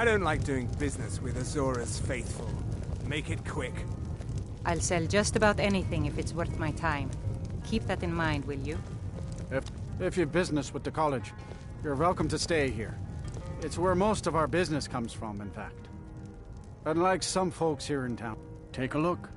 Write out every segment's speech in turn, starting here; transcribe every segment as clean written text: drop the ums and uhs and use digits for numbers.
I don't like doing business with Azora's faithful. Make it quick. I'll sell just about anything if it's worth my time. Keep that in mind, will you? If you've business with the college, you're welcome to stay here. It's where most of our business comes from, in fact. Unlike some folks here in town. Take a look.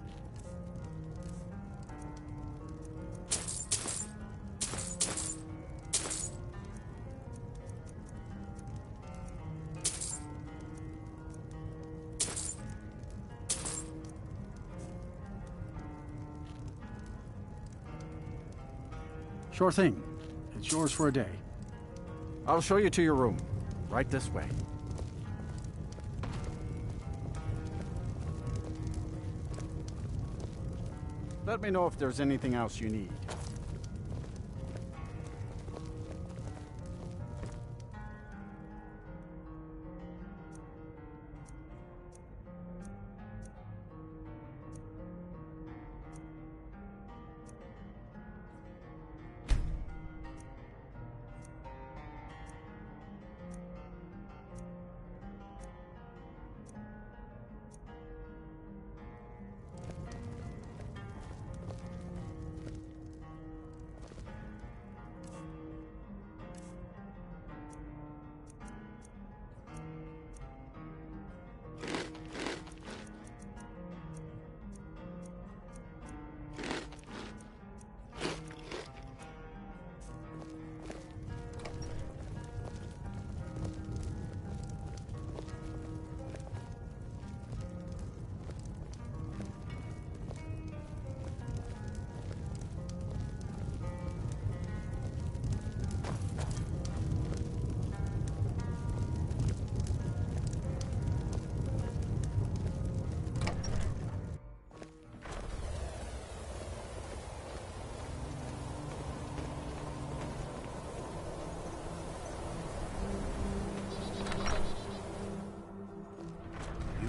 Sure thing. It's yours for a day. I'll show you to your room. Right this way. Let me know if there's anything else you need.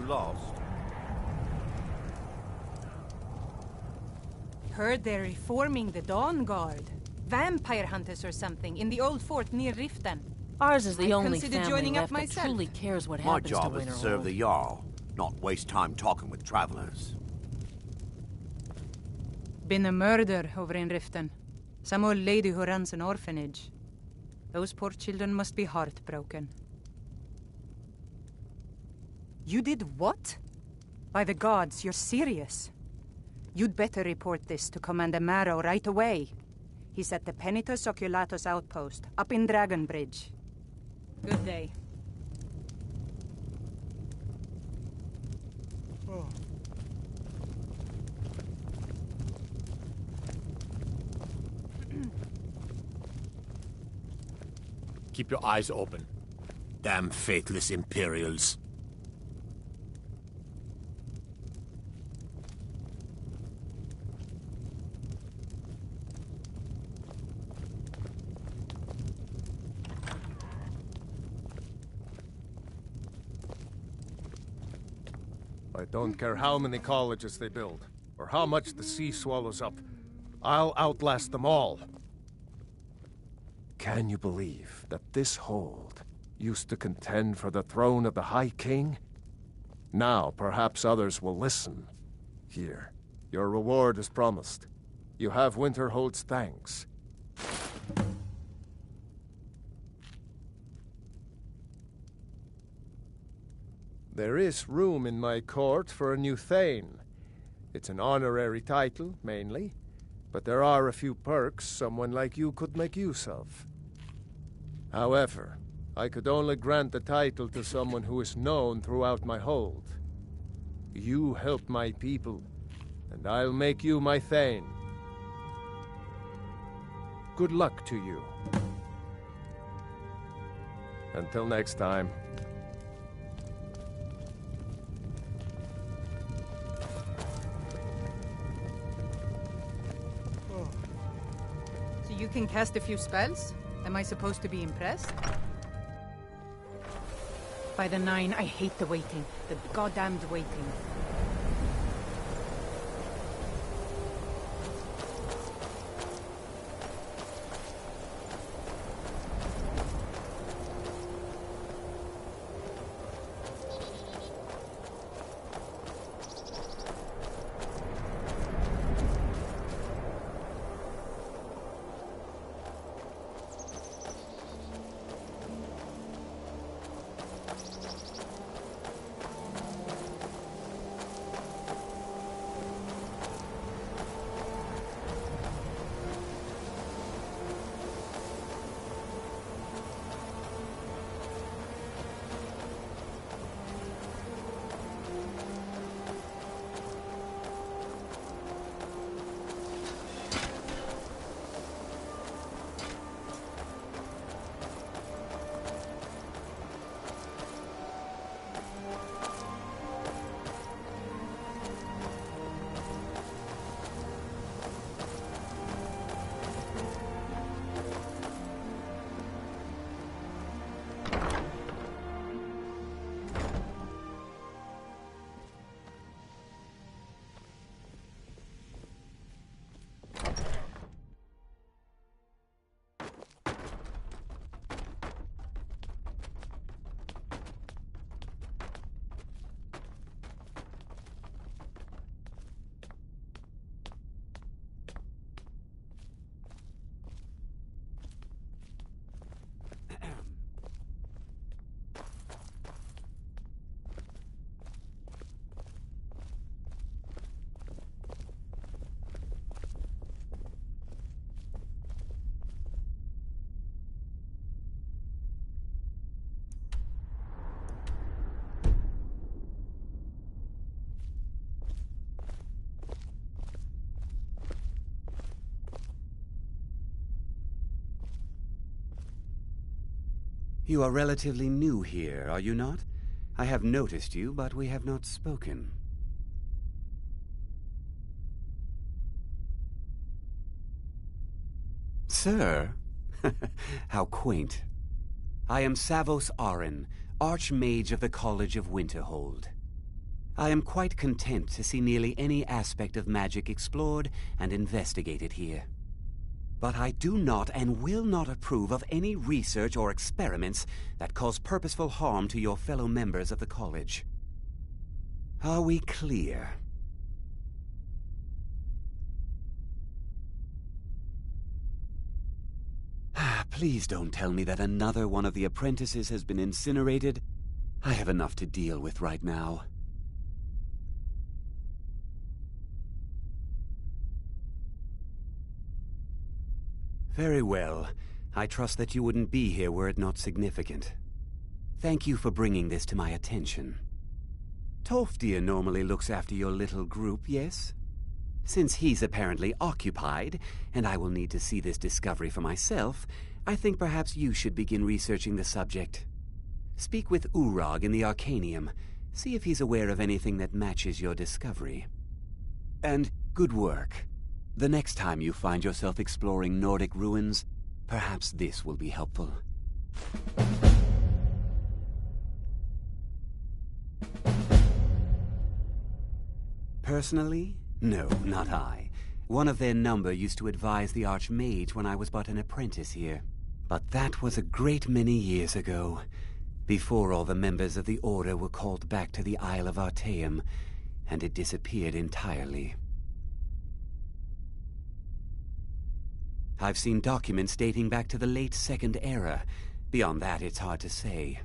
Lost. Heard they're reforming the Dawn Guard. Vampire hunters or something in the old fort near Riften. Ours is the only considered family joining up left that myself. truly cares what My happens to job is to serve the Winterhold. Jarl, not waste time talking with travelers. Been a murder over in Riften. Some old lady who runs an orphanage. Those poor children must be heartbroken. You did what? By the gods, you're serious. You'd better report this to Commander Marrow right away. He's at the Penitus Oculatus outpost, up in Dragonbridge. Good day. Oh. Keep your eyes open. Damn faithless Imperials. I don't care how many colleges they build, or how much the sea swallows up. I'll outlast them all. Can you believe that this hold used to contend for the throne of the High King? Now perhaps others will listen. Here, your reward is promised. You have Winterhold's thanks. There is room in my court for a new Thane. It's an honorary title, mainly, but there are a few perks someone like you could make use of. However, I could only grant the title to someone who is known throughout my hold. You help my people, and I'll make you my Thane. Good luck to you. Until next time. So you can cast a few spells? Am I supposed to be impressed? By the 9, I hate the waiting. The goddamned waiting. You are relatively new here, are you not? I have noticed you, but we have not spoken. Sir? How quaint. I am Savos Arin, Archmage of the College of Winterhold. I am quite content to see nearly any aspect of magic explored and investigated here. But I do not and will not approve of any research or experiments that cause purposeful harm to your fellow members of the college. Are we clear? Please don't tell me that another one of the apprentices has been incinerated. I have enough to deal with right now. Very well. I trust that you wouldn't be here were it not significant. Thank you for bringing this to my attention. Tolfdir normally looks after your little group, yes? Since he's apparently occupied, and I will need to see this discovery for myself, I think perhaps you should begin researching the subject. Speak with Urag in the Arcanium. See if he's aware of anything that matches your discovery. And good work. The next time you find yourself exploring Nordic ruins, perhaps this will be helpful. Personally? No, not I. One of their number used to advise the Archmage when I was but an apprentice here. But that was a great many years ago, before all the members of the Order were called back to the Isle of Artaeum, and it disappeared entirely. I've seen documents dating back to the late Second Era. Beyond that, it's hard to say.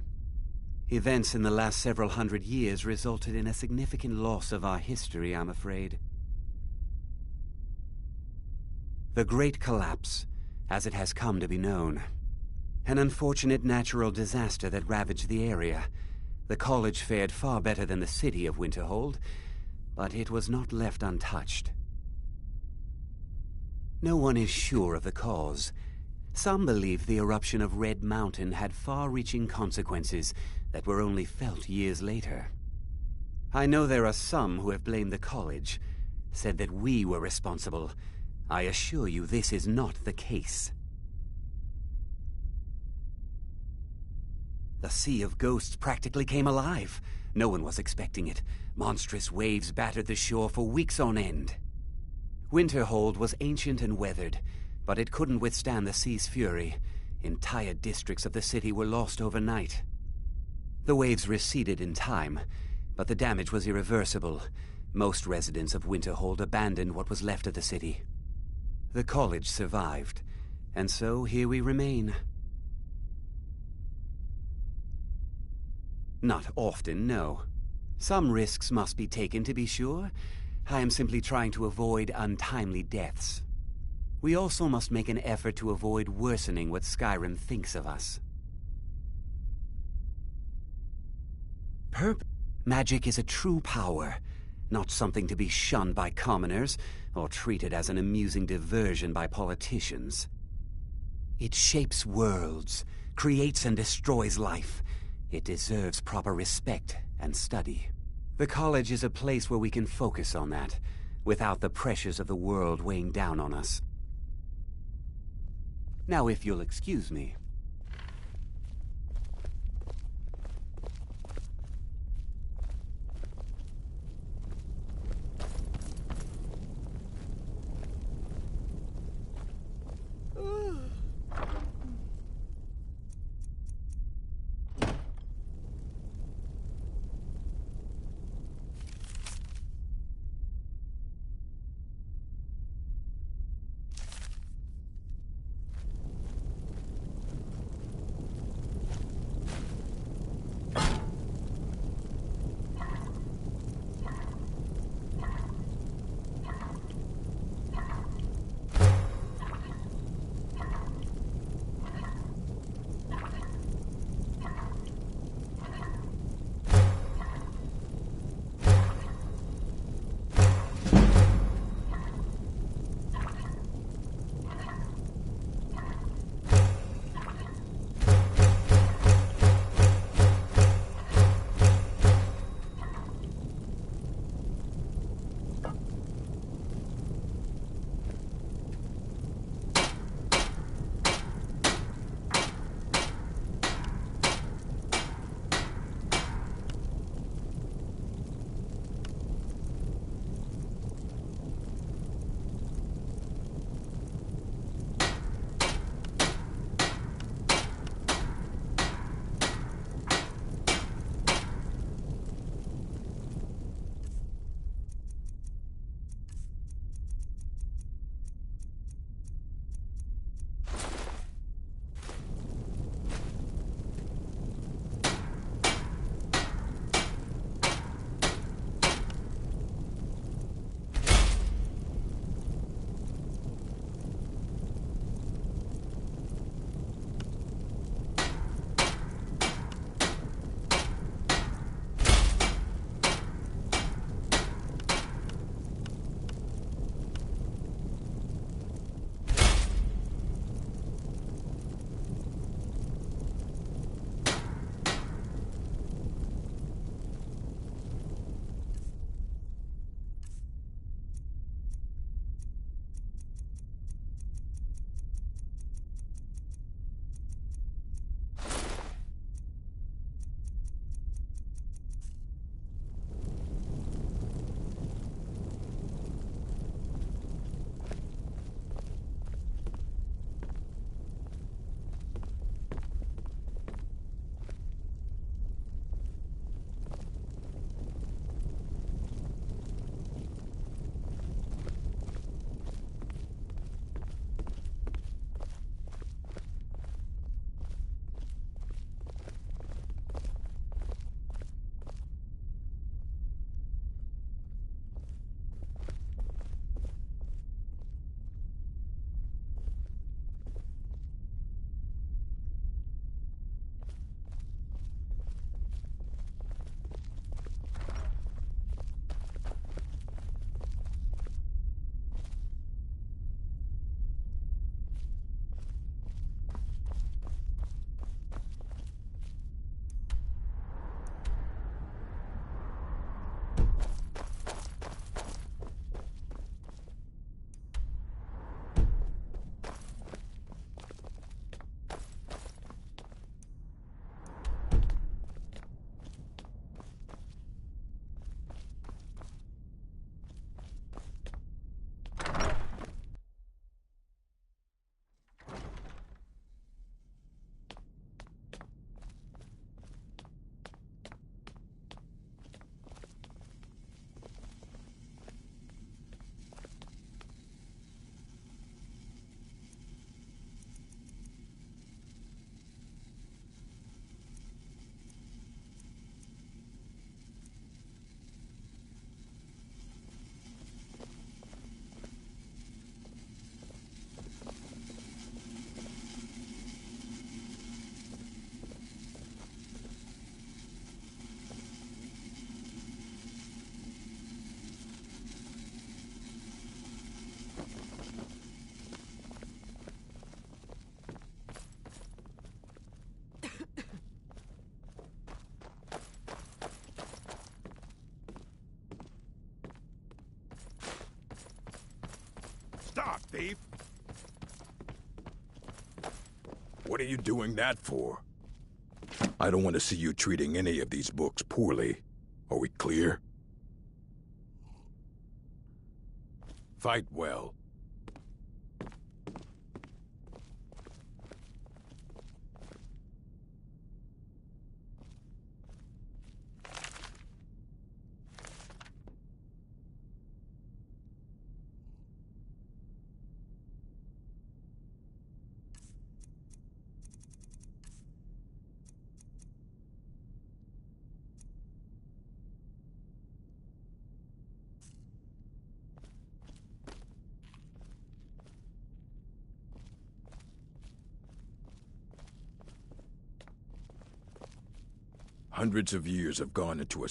Events in the last several hundred years resulted in a significant loss of our history, I'm afraid. The Great Collapse, as it has come to be known. An unfortunate natural disaster that ravaged the area. The college fared far better than the city of Winterhold, but it was not left untouched. No one is sure of the cause. Some believe the eruption of Red Mountain had far-reaching consequences that were only felt years later. I know there are some who have blamed the college, said that we were responsible. I assure you this is not the case. The Sea of Ghosts practically came alive. No one was expecting it. Monstrous waves battered the shore for weeks on end. Winterhold was ancient and weathered, but it couldn't withstand the sea's fury. Entire districts of the city were lost overnight. The waves receded in time, but the damage was irreversible. Most residents of Winterhold abandoned what was left of the city. The college survived, and so here we remain. Not often, no. Some risks must be taken, to be sure. I am simply trying to avoid untimely deaths. We also must make an effort to avoid worsening what Skyrim thinks of us. Magic is a true power, not something to be shunned by commoners or treated as an amusing diversion by politicians. It shapes worlds, creates and destroys life. It deserves proper respect and study. The college is a place where we can focus on that, without the pressures of the world weighing down on us. Now, if you'll excuse me. Stop, thief! What are you doing that for? I don't want to see you treating any of these books poorly. Are we clear? Fight well. Hundreds of years have gone into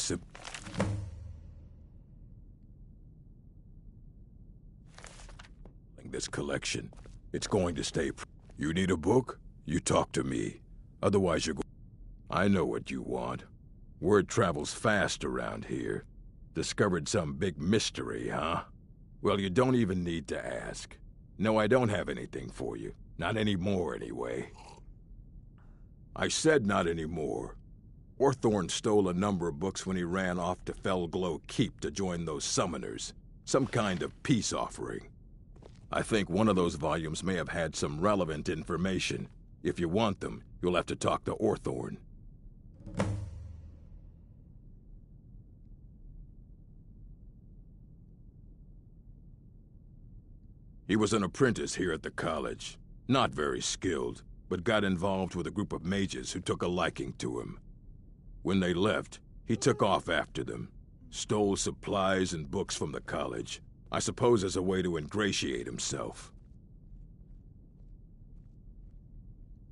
this collection. It's going to stay. You need a book? You talk to me. Otherwise you're I know what you want. Word travels fast around here. Discovered some big mystery, huh? Well, you don't even need to ask. No, I don't have anything for you. Not anymore, anyway. I said not anymore. Orthorn stole a number of books when he ran off to Felglow Keep to join those summoners. Some kind of peace offering. I think one of those volumes may have had some relevant information. If you want them, you'll have to talk to Orthorn. He was an apprentice here at the college. Not very skilled, but got involved with a group of mages who took a liking to him. When they left, he took off after them. Stole supplies and books from the college. I suppose as a way to ingratiate himself.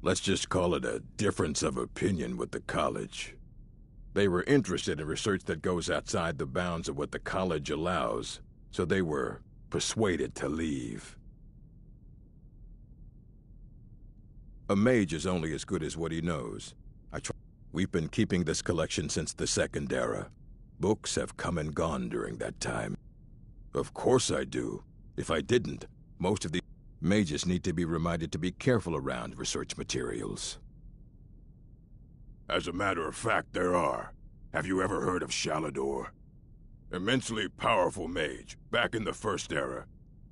Let's just call it a difference of opinion with the college. They were interested in research that goes outside the bounds of what the college allows, so they were persuaded to leave. A mage is only as good as what he knows. We've been keeping this collection since the Second Era. Books have come and gone during that time. Of course I do. If I didn't, most of the mages need to be reminded to be careful around research materials. As a matter of fact, there are. Have you ever heard of Shalador? Immensely powerful mage, back in the First Era.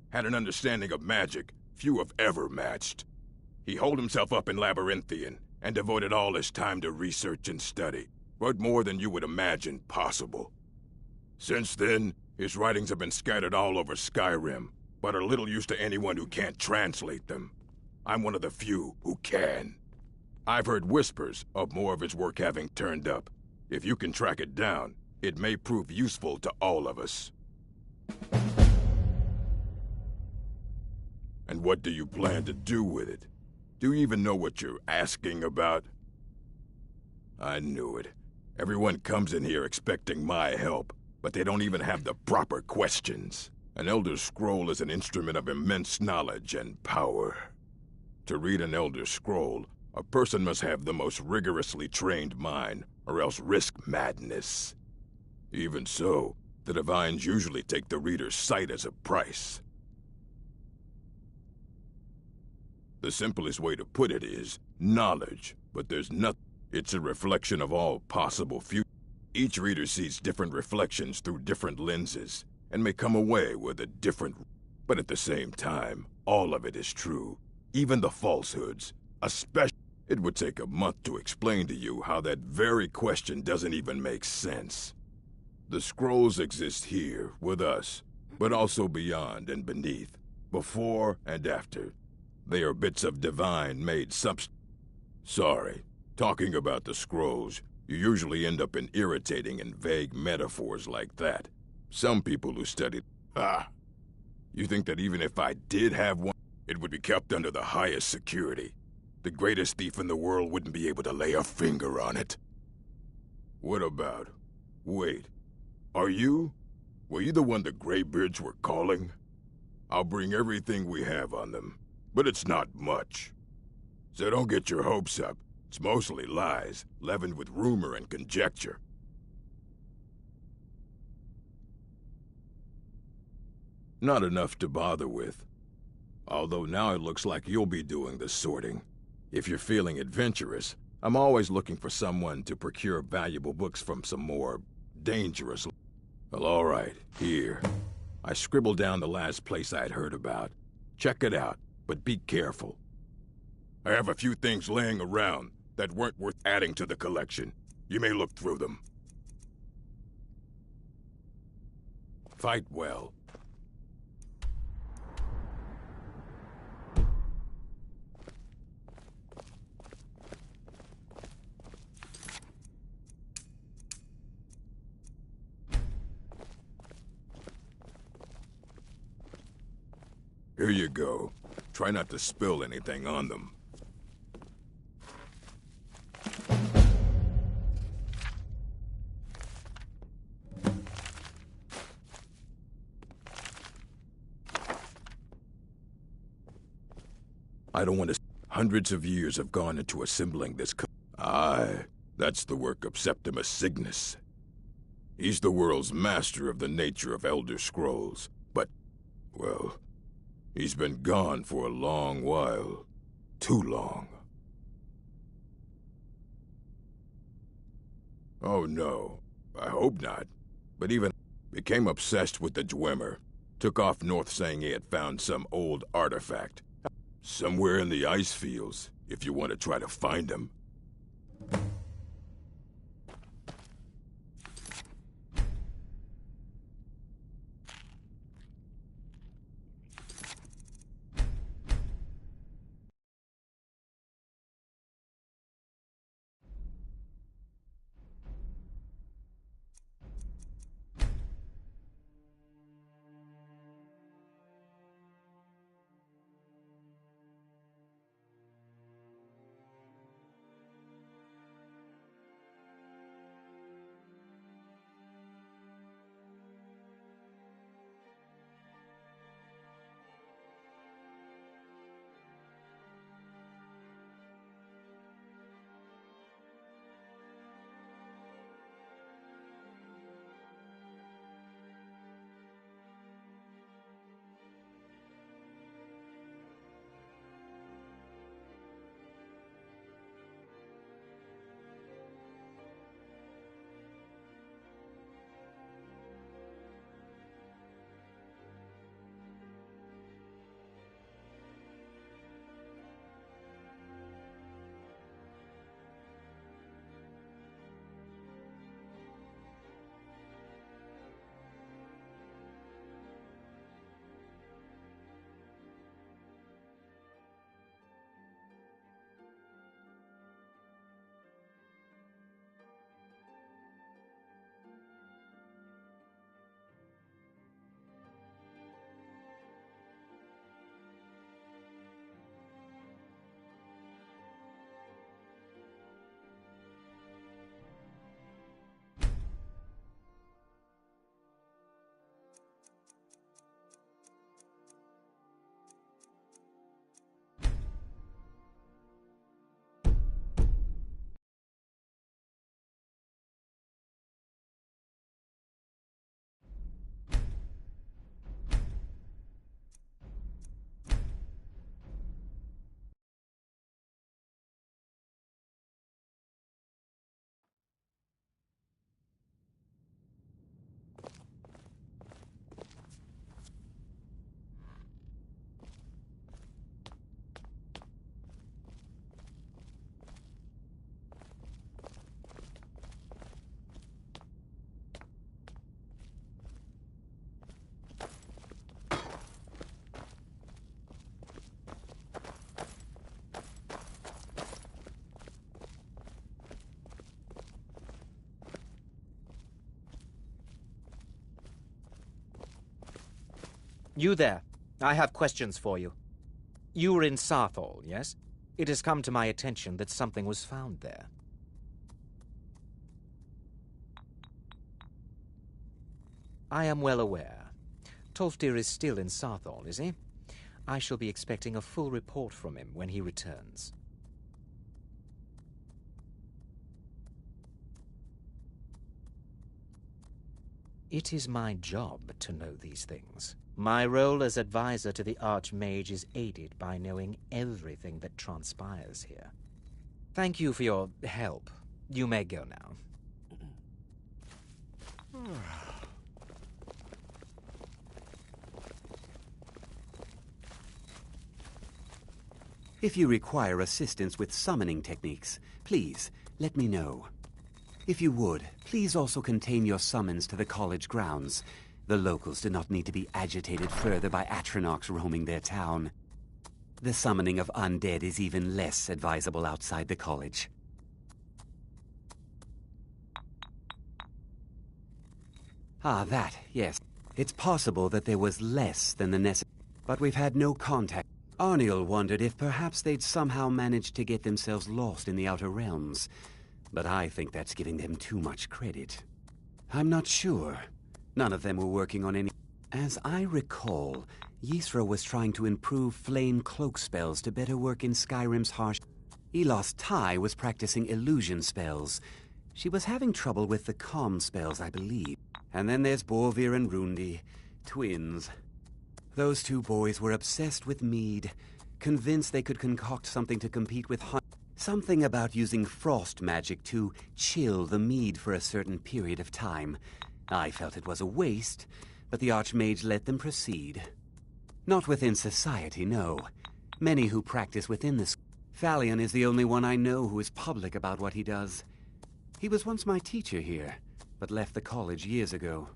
Had an understanding of magic few have ever matched. He holed himself up in Labyrinthian, and devoted all his time to research and study, but more than you would imagine possible. Since then, his writings have been scattered all over Skyrim, but are little use to anyone who can't translate them. I'm one of the few who can. I've heard whispers of more of his work having turned up. If you can track it down, it may prove useful to all of us. And what do you plan to do with it? Do you even know what you're asking about? I knew it. Everyone comes in here expecting my help, but they don't even have the proper questions. An Elder Scroll is an instrument of immense knowledge and power. To read an Elder Scroll, a person must have the most rigorously trained mind, or else risk madness. Even so, the Divines usually take the reader's sight as a price. The simplest way to put it is knowledge, but there's nothing. It's a reflection of all possible futures. Each reader sees different reflections through different lenses, and may come away with a different. But at the same time, all of it is true. Even the falsehoods, especially. It would take a month to explain to you how that very question doesn't even make sense. The scrolls exist here, with us, but also beyond and beneath, before and after. They are bits of divine-made substance. Sorry, talking about the scrolls, you usually end up in irritating and vague metaphors like that. Some people who studied... You think that even if I did have one, it would be kept under the highest security? The greatest thief in the world wouldn't be able to lay a finger on it. What about... Wait, are you? Were you the one the Greybeards were calling? I'll bring everything we have on them. But it's not much. So don't get your hopes up. It's mostly lies, leavened with rumor and conjecture. Not enough to bother with. Although now it looks like you'll be doing the sorting. If you're feeling adventurous, I'm always looking for someone to procure valuable books from some more dangerous... Well, all right, here. I scribbled down the last place I'd heard about. Check it out, but be careful. I have a few things laying around that weren't worth adding to the collection. You may look through them. Fight well. Here you go. Try not to spill anything on them. I don't want to... Hundreds of years have gone into assembling this Aye, that's the work of Septimus Cygnus. He's the world's master of the nature of Elder Scrolls, but, well, he's been gone for a long while. Too long. Oh no, I hope not. But even became obsessed with the Dwemer. Took off north saying he had found some old artifact. Somewhere in the ice fields, if you want to try to find him. You there. I have questions for you. You were in Sarthal, yes? It has come to my attention that something was found there. I am well aware. Tolfdir is still in Sarthal, is he? I shall be expecting a full report from him when he returns. It is my job to know these things. My role as advisor to the Archmage is aided by knowing everything that transpires here. Thank you for your help. You may go now. If you require assistance with summoning techniques, please let me know. If you would, please also contain your summons to the college grounds. The locals do not need to be agitated further by Atronachs roaming their town. The summoning of undead is even less advisable outside the college. Ah, that, yes. It's possible that there was less than the necessary, but we've had no contact. Arniel wondered if perhaps they'd somehow managed to get themselves lost in the Outer Realms, but I think that's giving them too much credit. I'm not sure. None of them were working on any... As I recall, Ysra was trying to improve flame cloak spells to better work in Skyrim's harsh... Elos Tai was practicing illusion spells. She was having trouble with the calm spells, I believe. And then there's Borvir and Rundi, twins. Those two boys were obsessed with mead, convinced they could concoct something to compete with something about using frost magic to chill the mead for a certain period of time. I felt it was a waste, but the Archmage let them proceed. Not within society, no. Many who practice within this... Falion is the only one I know who is public about what he does. He was once my teacher here, but left the college years ago.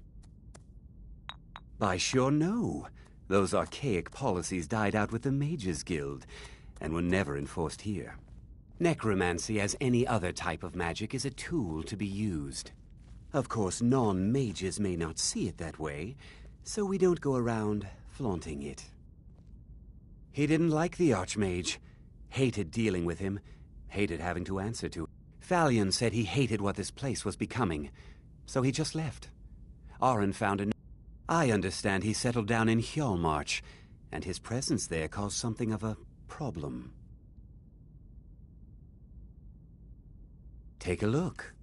I sure know. Those archaic policies died out with the Mages Guild, and were never enforced here. Necromancy, as any other type of magic, is a tool to be used. Of course, non-mages may not see it that way, so we don't go around flaunting it. He didn't like the Archmage, hated dealing with him, hated having to answer to him. Falion said he hated what this place was becoming, so he just left. Arin found a... I understand he settled down in Hjalmarch, and his presence there caused something of a problem. Take a look.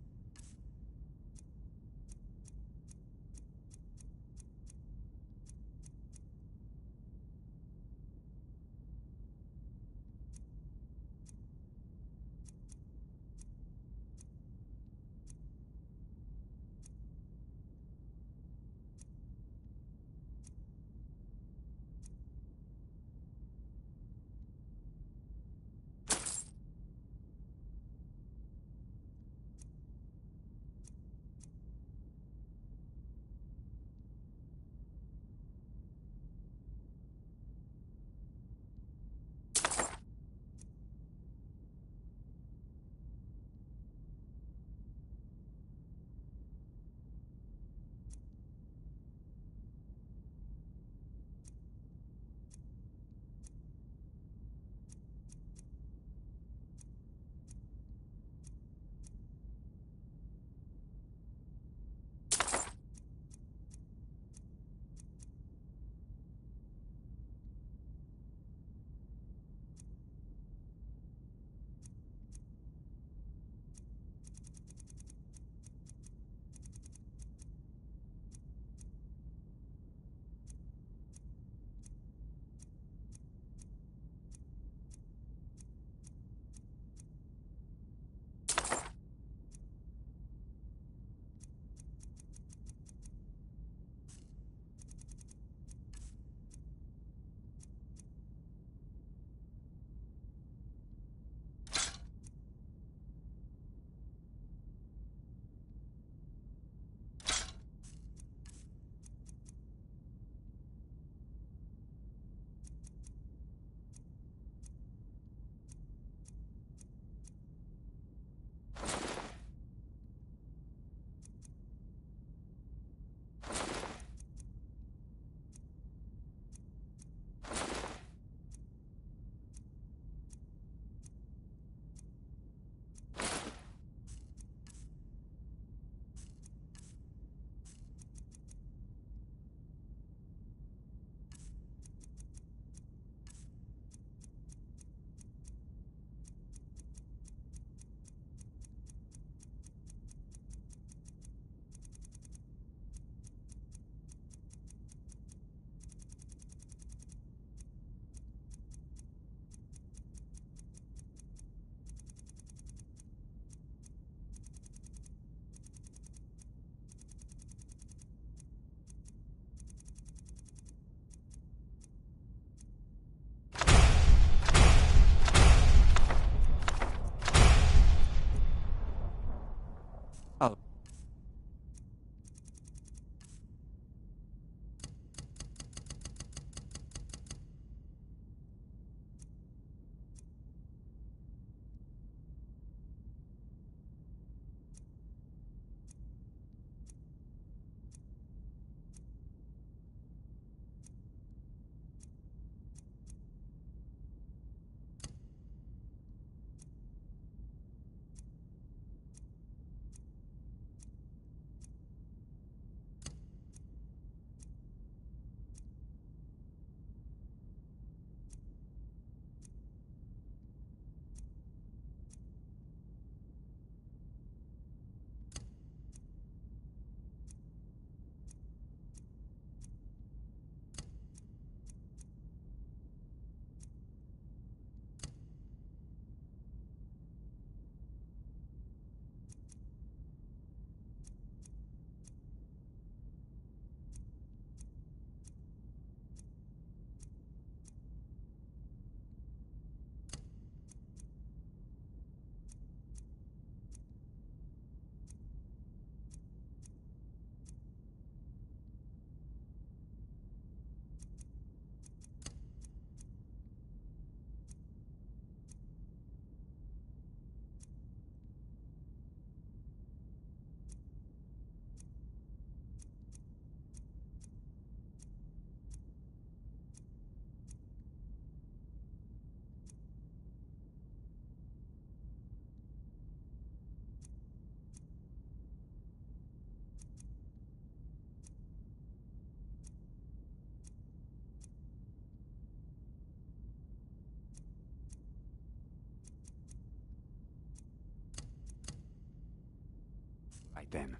right then.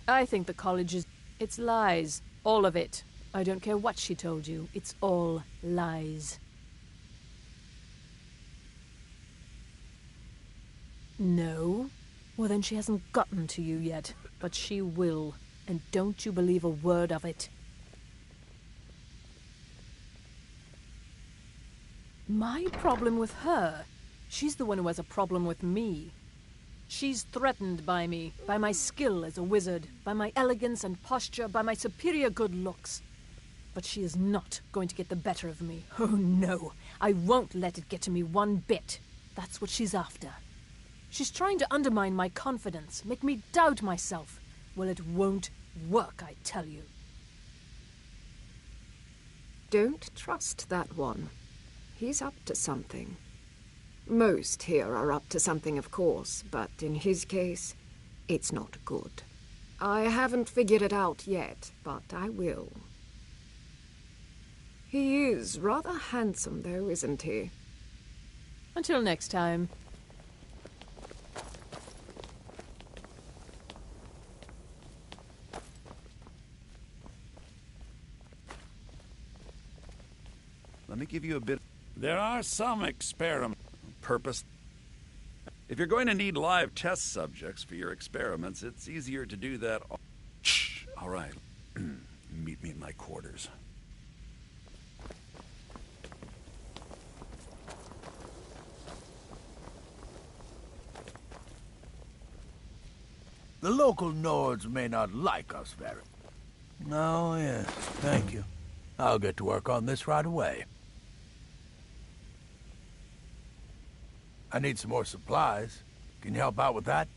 I think the college is... It's lies. All of it. I don't care what she told you. It's all lies. No? Well, then she hasn't gotten to you yet. But she will. And don't you believe a word of it. My problem with her? She's the one who has a problem with me. She's threatened by me, by my skill as a wizard, by my elegance and posture, by my superior good looks. But she is not going to get the better of me. Oh no, I won't let it get to me one bit. That's what she's after. She's trying to undermine my confidence, make me doubt myself. Well, it won't work, I tell you. Don't trust that one. He's up to something. Most here are up to something, of course, but in his case, it's not good. I haven't figured it out yet, but I will. He is rather handsome, though, isn't he? Until next time. Let me give you a bit. There are some experiment purpose. If you're going to need live test subjects for your experiments, it's easier to do that. Shh. All right. Meet me in my quarters. The local Nords may not like us very. Oh, yes. Thank you. I'll get to work on this right away. I need some more supplies. Can you help out with that?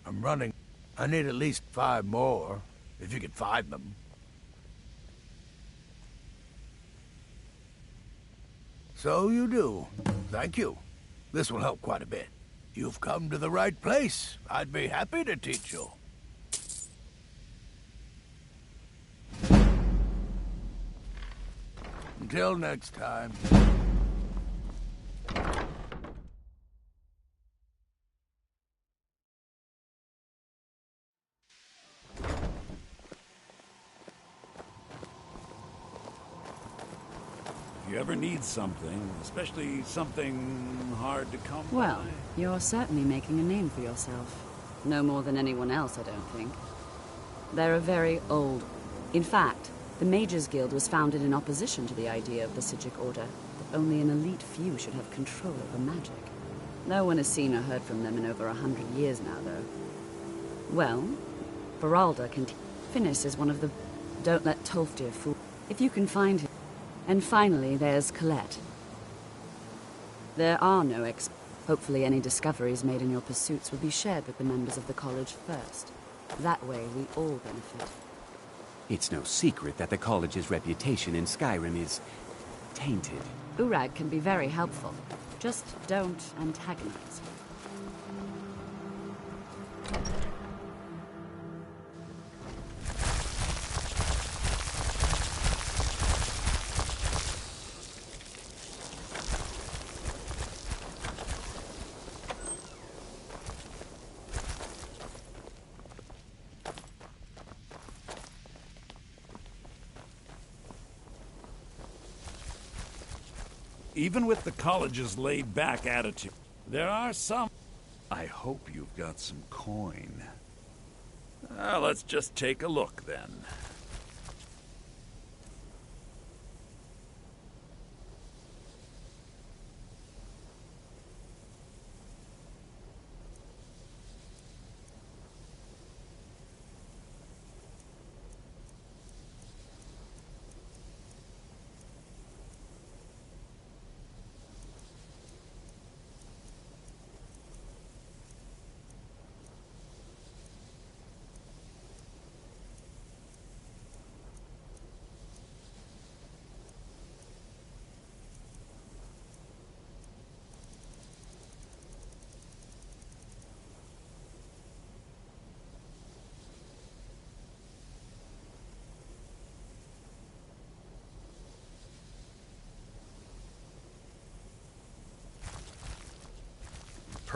I'm running. I need at least 5 more, if you can find them. So you do. Thank you. This will help quite a bit. You've come to the right place. I'd be happy to teach you. Until next time. If you ever need something, especially something hard to come Well, by... you're certainly making a name for yourself. No more than anyone else, I don't think. They're a very old... In fact, the Mages Guild was founded in opposition to the idea of the Psijic Order, that only an elite few should have control over magic. No one has seen or heard from them in over 100 years now, though. Well, Lorde can... Finis is one of the... Don't let Tolfdir fool... If you can find him... And finally, there's Colette. There are no Hopefully any discoveries made in your pursuits will be shared with the members of the college first. That way, we all benefit. It's no secret that the college's reputation in Skyrim is... tainted. Urag can be very helpful. Just don't antagonize. Even with the college's laid-back attitude, there are some... I hope you've got some coin. Let's just take a look, then.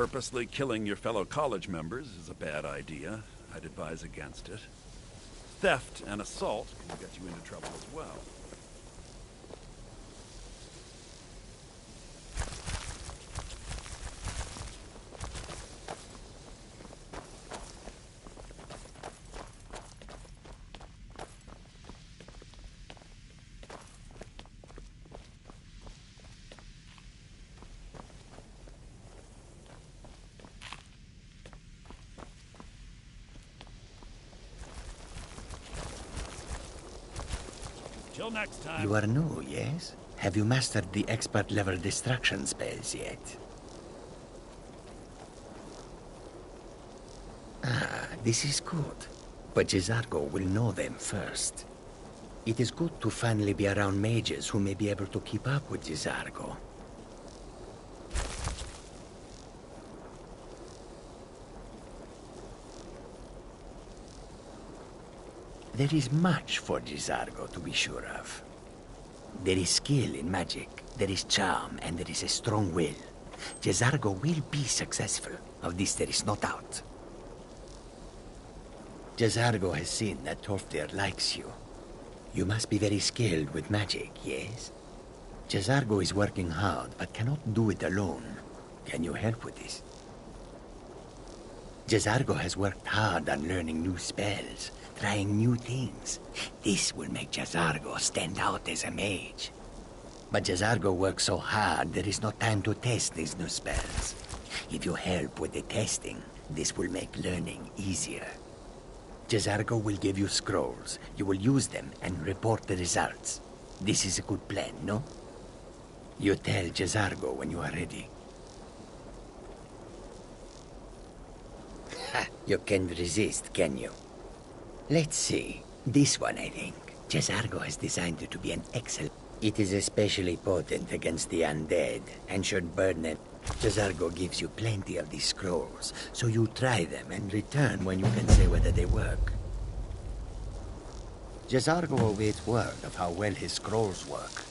Purposely killing your fellow college members is a bad idea. I'd advise against it. Theft and assault can get you into trouble as well. Till next time. You are new, yes? Have you mastered the expert-level distraction spells yet? Ah, this is good. But Jizargo will know them first. It is good to finally be around mages who may be able to keep up with Jizargo. There is much for Jizargo to be sure of. There is skill in magic, there is charm, and there is a strong will. Jizargo will be successful. Of this there is no doubt. Jizargo has seen that Tolfdir likes you. You must be very skilled with magic, yes? Jizargo is working hard, but cannot do it alone. Can you help with this? Jizargo has worked hard on learning new spells, trying new things. This will make Jizargo stand out as a mage. But Jizargo works so hard, there is no time to test these new spells. If you help with the testing, this will make learning easier. Jizargo will give you scrolls. You will use them and report the results. This is a good plan, no? You tell Jizargo when you are ready. Ha! You can resist, can you? Let's see. This one, I think. Jizargo has designed it to be an excellent... It is especially potent against the undead, and should burn them. Jizargo gives you plenty of these scrolls, so you try them and return when you can say whether they work. Jizargo awaits word of how well his scrolls work.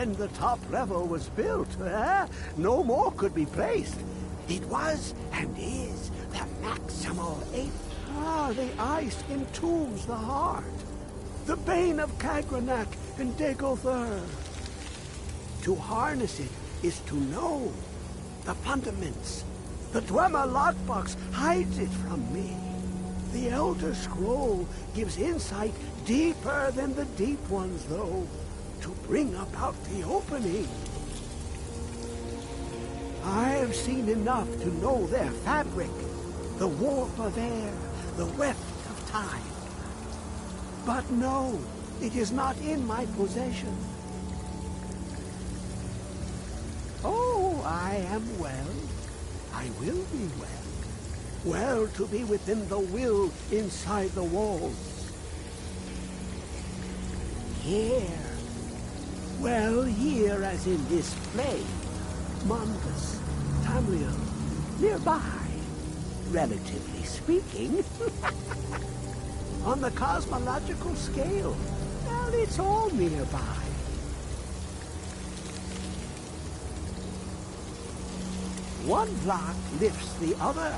when the top level was built, no more could be placed. It was and is the maximal ape. The ice entombs the heart. The bane of Kagranak and Degother. To harness it is to know the fundaments. The Dwemer lockbox hides it from me. The Elder Scroll gives insight deeper than the deep ones, though, to bring about the opening. I have seen enough to know their fabric, the warp of air, the weft of time. But no, it is not in my possession. Oh, I am well. I will be well. Well to be within the will inside the walls. Here. Well, here as in this plane. Mongus, Tamriel, nearby, relatively speaking. On the cosmological scale, well, it's all nearby. One block lifts the other.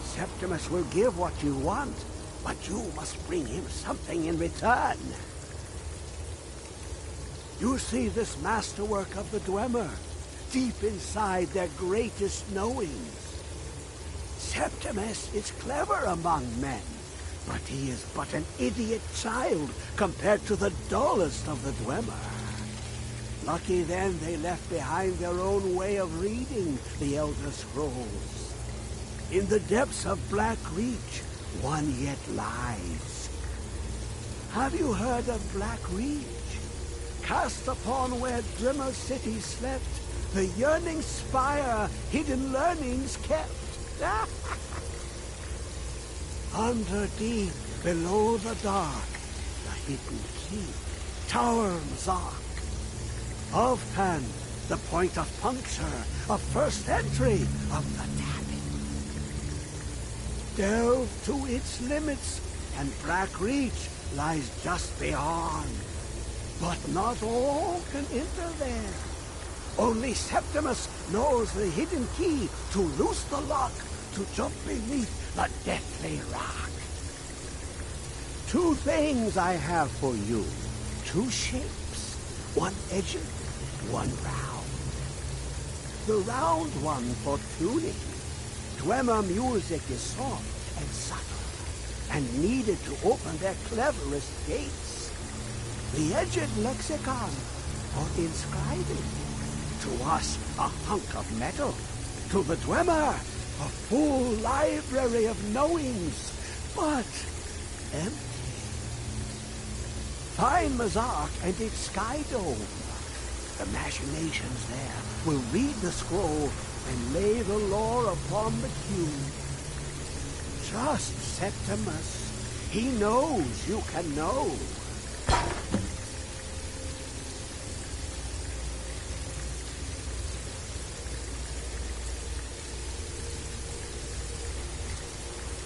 Septimus will give what you want, but you must bring him something in return. You see this masterwork of the Dwemer, deep inside their greatest knowings. Septimus is clever among men, but he is but an idiot child compared to the dullest of the Dwemer. Lucky then they left behind their own way of reading the Elder Scrolls. In the depths of Black Reach, one yet lies. Have you heard of Black Reach? Cast upon where Drimmer City slept, the yearning spire hidden learnings kept. Under deep, below the dark, the hidden key, Tower Mzark. Offhand, the point of puncture, of first entry of the tapping. Delve to its limits, and Black Reach lies just beyond. But not all can enter there. Only Septimus knows the hidden key to loose the lock, to jump beneath the deathly rock. Two things I have for you. Two shapes. One edged, one round. The round one for tuning. Dwemer music is soft and subtle, and needed to open their cleverest gates. The edged lexicon for inscribing. To us, a hunk of metal. To the Dwemer, a full library of knowings, but empty. Find Mzark and its sky dome. The machinations there will read the scroll and lay the lore upon the cube. Trust Septimus. He knows you can know.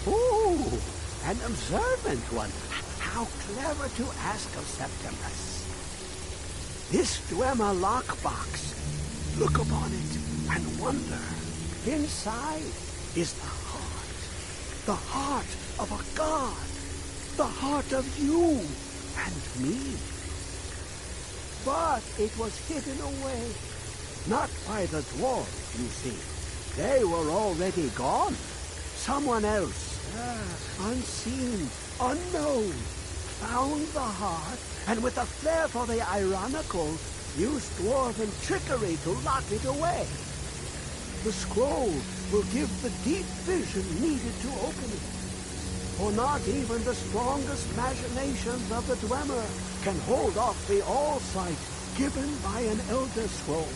Ooh, an observant one. How clever to ask of Septimus. This Dwemer lockbox. Look upon it and wonder. Inside is the heart of a god, the heart of you and me. But it was hidden away, not by the dwarves, you see. They were already gone. Someone else, unseen, unknown, found the heart, and with a flair for the ironical, used dwarven trickery to lock it away. The scroll will give the deep vision needed to open it. For not even the strongest machinations of the Dwemer can hold off the all-sight given by an Elder Scroll.